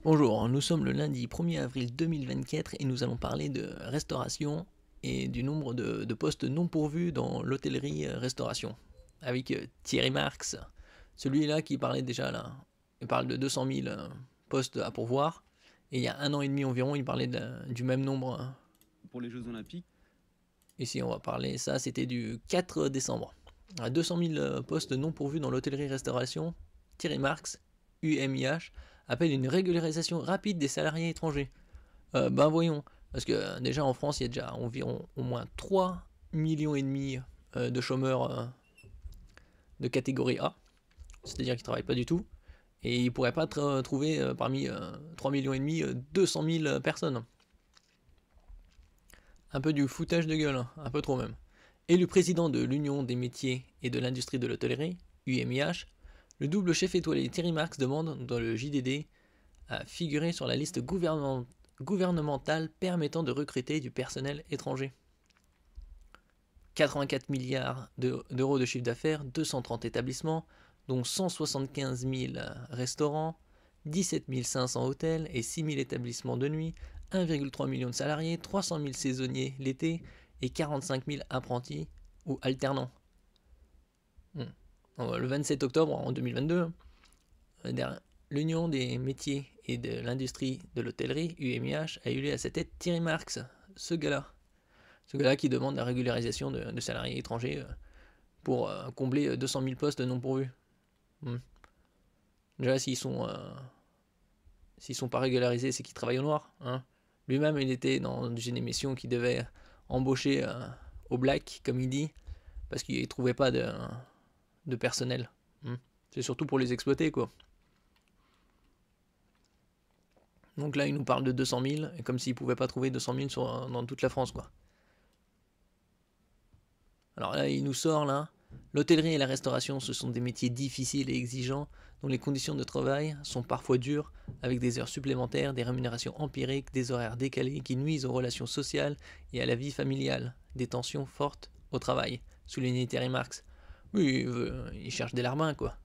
Bonjour, nous sommes le lundi 1er avril 2024 et nous allons parler de restauration et du nombre de postes non pourvus dans l'hôtellerie-restauration. Avec Thierry Marx, celui-là qui parlait déjà là, il parle de 200 000 postes à pourvoir. Et il y a 1 an et demi environ, il parlait du même nombre. Pour les Jeux Olympiques. Ici on va parler, ça c'était du 4 décembre. 200 000 postes non pourvus dans l'hôtellerie-restauration. Thierry Marx, UMIH, appelle une régularisation rapide des salariés étrangers. Ben voyons, parce que déjà en France, il y a déjà environ au moins 3,5 millions de chômeurs de catégorie A, c'est-à-dire qui ne travaillent pas du tout, et ils ne pourraient pas trouver parmi 3,5 millions 200 000 personnes. Un peu du foutage de gueule, hein, un peu trop même. Élu président de l'Union des métiers et de l'industrie de l'hôtellerie, UMIH, le double chef étoilé Thierry Marx demande dans le JDD à figurer sur la liste gouvernementale permettant de recruter du personnel étranger. 84 milliards d'euros de chiffre d'affaires, 230 établissements, dont 175 000 restaurants, 17 500 hôtels et 6 000 établissements de nuit, 1,3 million de salariés, 300 000 saisonniers l'été et 45 000 apprentis ou alternants. Le 27 octobre en 2022, l'Union des métiers et de l'industrie de l'hôtellerie, UMIH, a élu à sa tête Thierry Marx, ce gars-là qui demande la régularisation de salariés étrangers pour combler 200 000 postes non pourvus. Déjà, s'ils sont pas régularisés, c'est qu'ils travaillent au noir. Hein. Lui-même, il était dans une émission qui devait embaucher au black, comme il dit, parce qu'il ne trouvait pas de personnel. C'est surtout pour les exploiter, quoi. Donc là, il nous parle de 200 000, et comme s'il ne pouvait pas trouver 200 000 dans toute la France, quoi. Alors là, il nous sort, là, l'hôtellerie et la restauration, ce sont des métiers difficiles et exigeants, dont les conditions de travail sont parfois dures, avec des heures supplémentaires, des rémunérations empiriques, des horaires décalés qui nuisent aux relations sociales et à la vie familiale, des tensions fortes au travail, soulignait Thierry Marx. Oui, il cherche des larbins, quoi.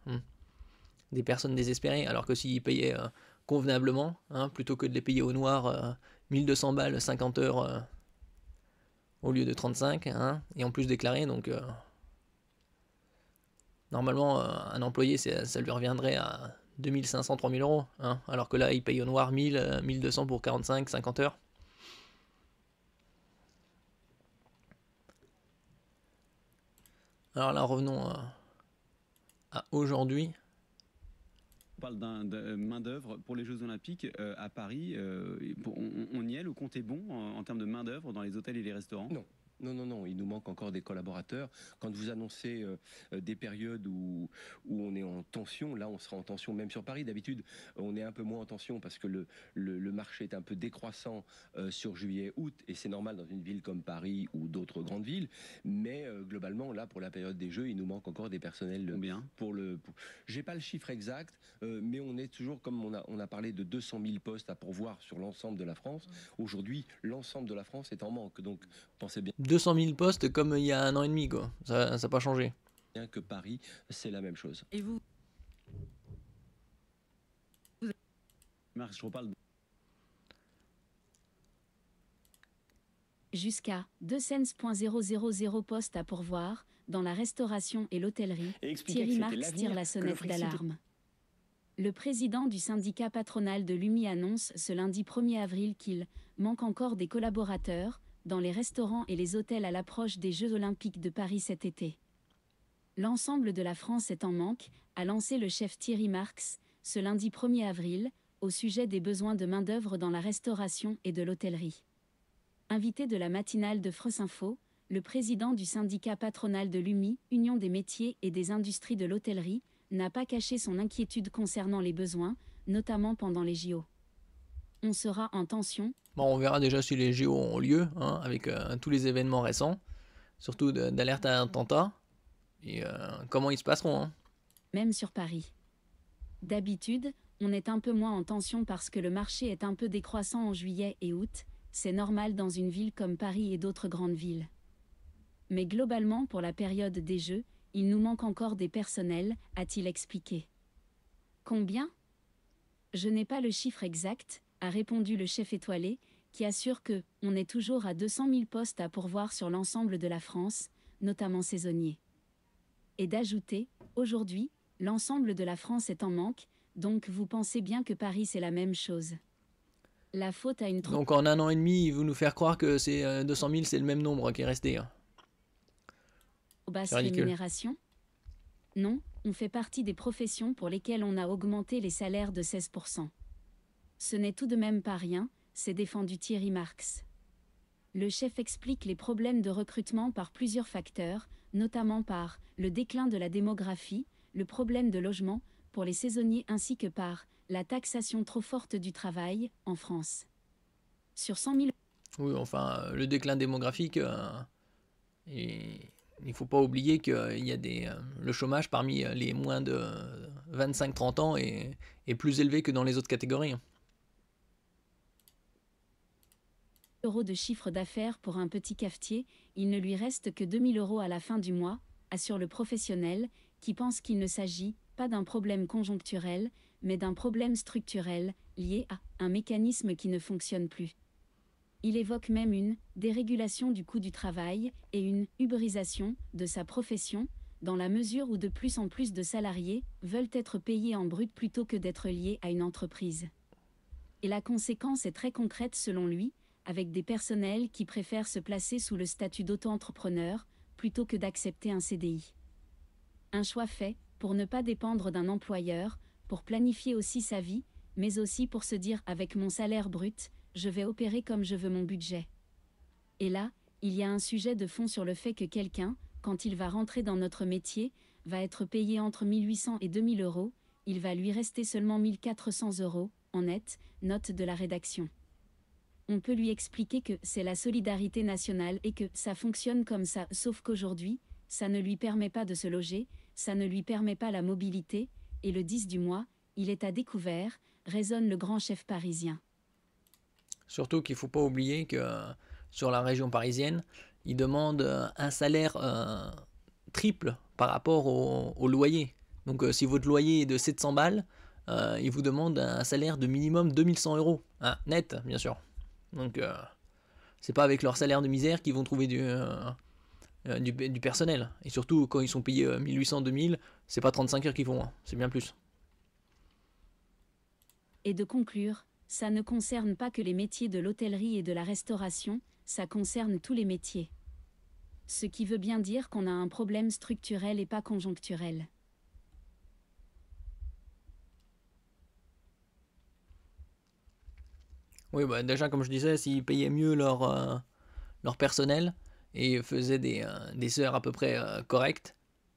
Des personnes désespérées, alors que s'ils payaient convenablement, plutôt que de les payer au noir 1200 balles, 50 heures au lieu de 35, et en plus déclaré, donc normalement un employé ça lui reviendrait à 2500, 3000 euros, alors que là il paye au noir 1000, 1200 pour 45, 50 heures. Alors là revenons à aujourd'hui. On parle de main-d'œuvre pour les Jeux Olympiques à Paris. On y est, le compte est bon en termes de main-d'œuvre dans les hôtels et les restaurants? Non. Non, il nous manque encore des collaborateurs. Quand vous annoncez des périodes où on est en tension, là on sera en tension même sur Paris. D'habitude, on est un peu moins en tension parce que le marché est un peu décroissant sur juillet-août, et c'est normal dans une ville comme Paris ou d'autres grandes villes. Mais globalement, là, pour la période des Jeux, il nous manque encore des personnels. Combien? J'ai pas le chiffre exact, mais on est toujours, comme on a parlé de 200 000 postes à pourvoir sur l'ensemble de la France. Aujourd'hui, l'ensemble de la France est en manque. Donc, pensez bien 200 000 postes comme il y a 1 an et demi, quoi. Ça n'a pas changé. Bien que Paris, c'est la même chose. Et vous? Marc, je reparle. Jusqu'à 200,000 postes à pourvoir dans la restauration et l'hôtellerie. Thierry Marx tire la sonnette d'alarme. Le président du syndicat patronal de l'UMI annonce ce lundi 1er avril qu'il manque encore des collaborateurs dans les restaurants et les hôtels à l'approche des Jeux Olympiques de Paris cet été. L'ensemble de la France est en manque, a lancé le chef Thierry Marx ce lundi 1er avril, au sujet des besoins de main-d'œuvre dans la restauration et de l'hôtellerie. Invité de la matinale de France Info, le président du syndicat patronal de l'UMI, Union des métiers et des industries de l'hôtellerie, n'a pas caché son inquiétude concernant les besoins, notamment pendant les JO. On sera en tension. Bon, on verra déjà si les JO ont lieu, avec tous les événements récents, surtout d'alerte à attentat, et comment ils se passeront. Même sur Paris. D'habitude, on est un peu moins en tension parce que le marché est un peu décroissant en juillet et août, c'est normal dans une ville comme Paris et d'autres grandes villes. Mais globalement, pour la période des Jeux, il nous manque encore des personnels, a-t-il expliqué. Combien ? Je n'ai pas le chiffre exact, a répondu le chef étoilé, qui assure que on est toujours à 200 000 postes à pourvoir sur l'ensemble de la France, notamment saisonniers. Et d'ajouter, aujourd'hui, l'ensemble de la France est en manque, donc vous pensez bien que Paris c'est la même chose. La faute à une trop... Donc en 1 an et demi, vous nous faire croire que c'est 200 000, c'est le même nombre qui est resté. Hein. Basse rémunération ? Non, on fait partie des professions pour lesquelles on a augmenté les salaires de 16%. Ce n'est tout de même pas rien, s'est défendu Thierry Marx. Le chef explique les problèmes de recrutement par plusieurs facteurs, notamment par le déclin de la démographie, le problème de logement pour les saisonniers ainsi que par la taxation trop forte du travail en France. Sur 100 000... Oui, enfin, le déclin démographique, il ne faut pas oublier qu'il y a le chômage parmi les moins de 25-30 ans est plus élevé que dans les autres catégories. Euros de chiffre d'affaires pour un petit cafetier, il ne lui reste que 2 000 € à la fin du mois, assure le professionnel, qui pense qu'il ne s'agit pas d'un problème conjoncturel, mais d'un problème structurel, lié à un mécanisme qui ne fonctionne plus. Il évoque même une dérégulation du coût du travail et une ubérisation de sa profession, dans la mesure où de plus en plus de salariés veulent être payés en brut plutôt que d'être liés à une entreprise. Et la conséquence est très concrète selon lui, avec des personnels qui préfèrent se placer sous le statut d'auto-entrepreneur, plutôt que d'accepter un CDI. Un choix fait, pour ne pas dépendre d'un employeur, pour planifier aussi sa vie, mais aussi pour se dire avec mon salaire brut, je vais opérer comme je veux mon budget. Et là, il y a un sujet de fond sur le fait que quelqu'un, quand il va rentrer dans notre métier, va être payé entre 1 800 et 2 000 €, il va lui rester seulement 1 400 € en net, note de la rédaction. On peut lui expliquer que c'est la solidarité nationale et que ça fonctionne comme ça, sauf qu'aujourd'hui, ça ne lui permet pas de se loger, ça ne lui permet pas la mobilité, et le 10 du mois, il est à découvert, raisonne le grand chef parisien. Surtout qu'il ne faut pas oublier que sur la région parisienne, ils demandent un salaire triple par rapport au loyer. Donc si votre loyer est de 700 balles, ils vous demandent un salaire de minimum 2100 €, hein, net bien sûr. Donc c'est pas avec leur salaire de misère qu'ils vont trouver du personnel. Et surtout quand ils sont payés 1800-2000, c'est pas 35 heures qu'ils font, hein, c'est bien plus. Et de conclure, ça ne concerne pas que les métiers de l'hôtellerie et de la restauration, ça concerne tous les métiers. Ce qui veut bien dire qu'on a un problème structurel et pas conjoncturel. Oui, bah déjà comme je disais, s'ils payaient mieux leur personnel et faisaient des heures à peu près correctes,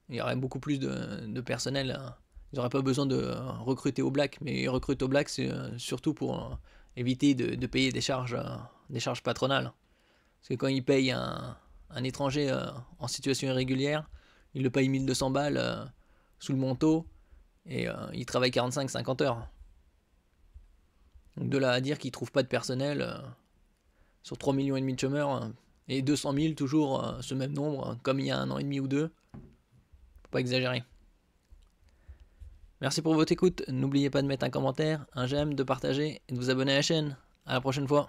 il y aurait beaucoup plus de personnel. Ils n'auraient pas besoin de recruter au black, mais ils recrutent au black c'est surtout pour éviter de payer des charges patronales. Parce que quand ils payent un étranger en situation irrégulière, ils le payent 1200 balles sous le manteau et il travaille 45-50 heures. Donc de là à dire qu'ils ne trouvent pas de personnel sur 3,5 millions de chômeurs et 200 000 toujours ce même nombre, comme il y a 1 an et demi ou 2, faut pas exagérer. Merci pour votre écoute, n'oubliez pas de mettre un commentaire, un j'aime, de partager et de vous abonner à la chaîne. À la prochaine fois.